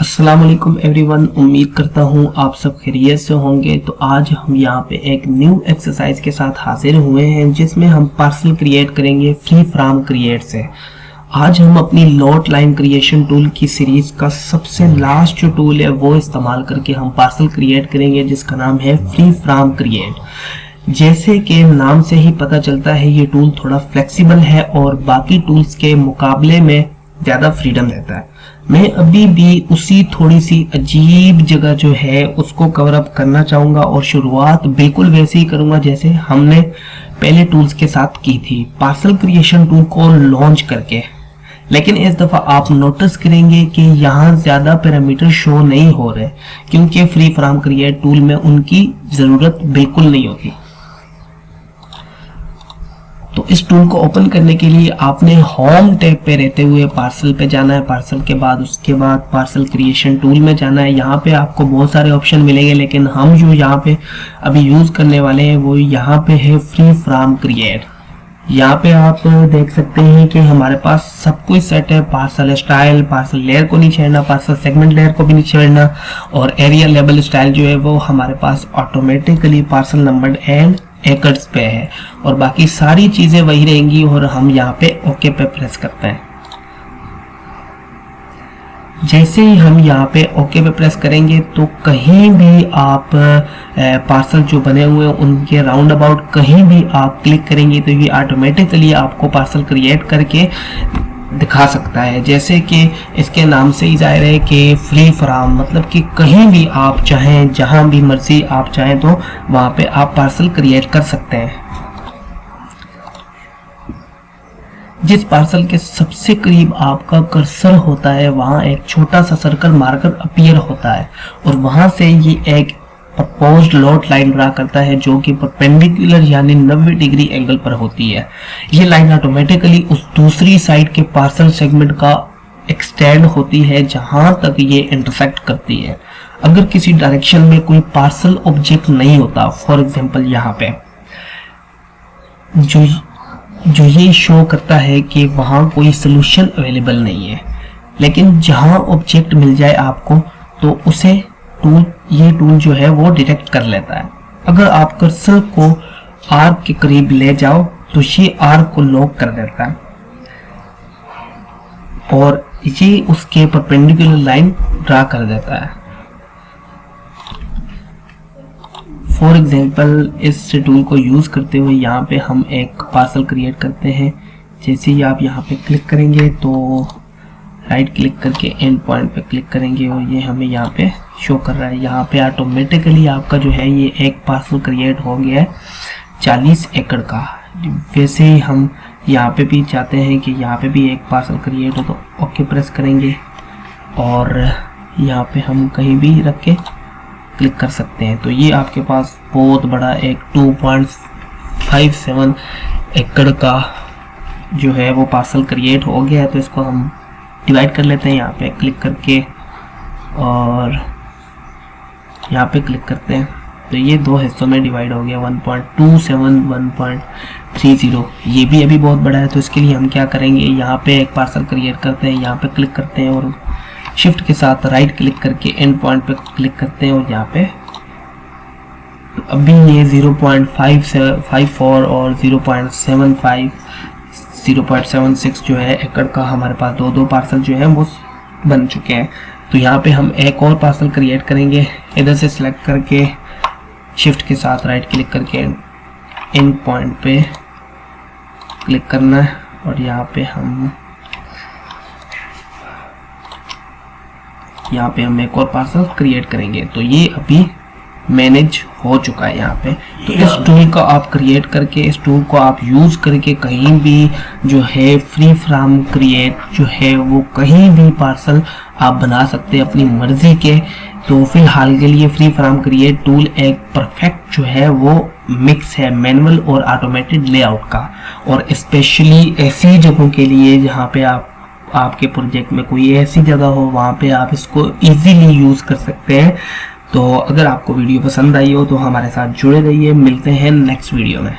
अस्सलाम वालेकुम एवरीवन। उम्मीद करता हूँ आप सब खैरियत से होंगे। तो आज हम यहाँ पे एक न्यू एक्सरसाइज के साथ हाजिर हुए हैं जिसमें हम पार्सल क्रिएट करेंगे फ्री फ्रॉम क्रिएट से। आज हम अपनी लॉट लाइन क्रिएशन टूल की सीरीज का सबसे लास्ट जो टूल है वो इस्तेमाल करके हम पार्सल क्रिएट करेंगे जिसका नाम है फ्री फ्रॉम क्रिएट। जैसे कि नाम से ही पता चलता है ये टूल थोड़ा फ्लेक्सिबल है और बाकी टूल्स के मुकाबले में ज़्यादा फ्रीडम देता है। मैं अभी भी उसी थोड़ी सी अजीब जगह जो है उसको कवर अप करना चाहूँगा और शुरुआत बिल्कुल वैसे ही करूँगा जैसे हमने पहले टूल्स के साथ की थी, पार्सल क्रिएशन टूल को लॉन्च करके। लेकिन इस दफ़ा आप नोटिस करेंगे कि यहाँ ज़्यादा पैरामीटर शो नहीं हो रहे क्योंकि फ्री फ्रॉम क्रिएट टूल में उनकी ज़रूरत बिल्कुल नहीं होती। तो इस टूल को ओपन करने के लिए आपने होम टैब पे रहते हुए पार्सल पे जाना है। पार्सल के बाद उसके बाद पार्सल क्रिएशन टूल में जाना है। यहाँ पे आपको बहुत सारे ऑप्शन मिलेंगे लेकिन हम जो यहाँ पे अभी यूज़ करने वाले हैं वो यहाँ पे है फ्री फ्रॉम क्रिएट। यहाँ पे आप देख सकते हैं कि हमारे पास सब कुछ सेट है। पार्सल स्टाइल, पार्सल लेयर को नहीं छेड़ना, पार्सल सेगमेंट लेयर को भी नहीं छेड़ना और एरिया लेबल स्टाइल जो है वो हमारे पास automatically parcel number and acres पे है और बाकी सारी चीजें वही रहेंगी। और हम यहाँ पे ओके पे प्रेस करते हैं। जैसे ही हम यहाँ पे ओके पे प्रेस करेंगे तो कहीं भी आप पार्सल जो बने हुए हैं उनके राउंड अबाउट कहीं भी आप क्लिक करेंगे तो ये ऑटोमेटिकली आपको पार्सल क्रिएट करके दिखा सकता है। जैसे कि इसके नाम से ही जाहिर है कि फ्री फ्रॉम मतलब कि कहीं भी आप चाहें, जहां भी मर्जी आप चाहें तो वहां पे आप पार्सल क्रिएट कर सकते हैं। जिस पार्सल के सबसे करीब आपका कर्सर होता है वहां एक छोटा सा सर्कल मार्कर अपीयर होता है और वहां से ये एक प्रपोज्ड लॉट लाइन ड्रा करता है जो कि परपेंडिकुलर यानी 90 डिग्री एंगल पर होती है। ये लाइन ऑटोमेटिकली उस दूसरी साइड के पार्सल सेगमेंट का एक्सटेंड होती है जहां तक ये इंटरसेक्ट करती है। अगर किसी डायरेक्शन में कोई पार्सल ऑब्जेक्ट नहीं होता, फॉर एग्जांपल यहाँ पे जो ये शो करता है कि वहां कोई सोल्यूशन अवेलेबल नहीं है, लेकिन जहां ऑब्जेक्ट मिल जाए आपको तो उसे ये टूल जो है वो डिटेक्ट कर लेता है। अगर आप कर्सर को आर्क के करीब ले जाओ तो ये आर्क को लॉक कर देता है और ये उसके परपेंडिकुलर लाइन ड्रा कर देता है। फॉर एग्जांपल इस टूल को यूज करते हुए यहाँ पे हम एक पार्सल क्रिएट करते हैं। जैसे ही आप यहाँ पे क्लिक करेंगे तो राइट क्लिक करके एंड पॉइंट पे क्लिक करेंगे और ये हमें यहाँ पे शो कर रहा है। यहाँ पे ऑटोमेटिकली आपका जो है ये एक पार्सल क्रिएट हो गया है 40 एकड़ का। वैसे ही हम यहाँ पे भी चाहते हैं कि यहाँ पे भी एक पार्सल क्रिएट हो तो ओके प्रेस करेंगे और यहाँ पे हम कहीं भी रख के क्लिक कर सकते हैं। तो ये आपके पास बहुत बड़ा एक 2.57 एकड़ का जो है वो पार्सल क्रिएट हो गया है। तो इसको हम डिवाइड कर लेते हैं यहाँ पे क्लिक करके और यहाँ पे क्लिक करते हैं तो ये दो हिस्सों में डिवाइड हो गया 1.27 1.30। ये भी अभी बहुत बड़ा है तो इसके लिए हम क्या करेंगे, यहाँ पे एक पार्सल क्रिएट करते हैं, यहाँ पे क्लिक करते हैं और शिफ्ट के साथ राइट क्लिक करके एंड पॉइंट पे क्लिक करते हैं और यहाँ पे तो अभी ये 0.54 और 0.75 0.76 जो है एकड़ का हमारे पास दो पार्सल जो है वो बन चुके हैं। तो यहाँ पे हम एक और पार्सल क्रिएट करेंगे। इधर से सिलेक्ट करके शिफ्ट के साथ राइट क्लिक करके एंड पॉइंट पे क्लिक करना है और यहाँ पे हम एक और पार्सल क्रिएट करेंगे। तो ये अभी मैनेज हो चुका है यहाँ पे। तो इस टूल का आप क्रिएट करके इस टूल को आप यूज करके कहीं भी जो है फ्री फ्रॉम क्रिएट जो है वो कहीं भी पार्सल आप बना सकते हैं अपनी मर्जी के। तो फिलहाल के लिए फ्री फ्रॉम क्रिएट टूल एक परफेक्ट जो है वो मिक्स है मैनुअल और ऑटोमेटेड लेआउट का और स्पेशली ऐसी जगहों के लिए जहाँ पे आपके प्रोजेक्ट में कोई ऐसी जगह हो वहाँ पे आप इसको इजीली यूज कर सकते हैं। तो अगर आपको वीडियो पसंद आई हो तो हमारे साथ जुड़े रहिए। मिलते हैं नेक्स्ट वीडियो में।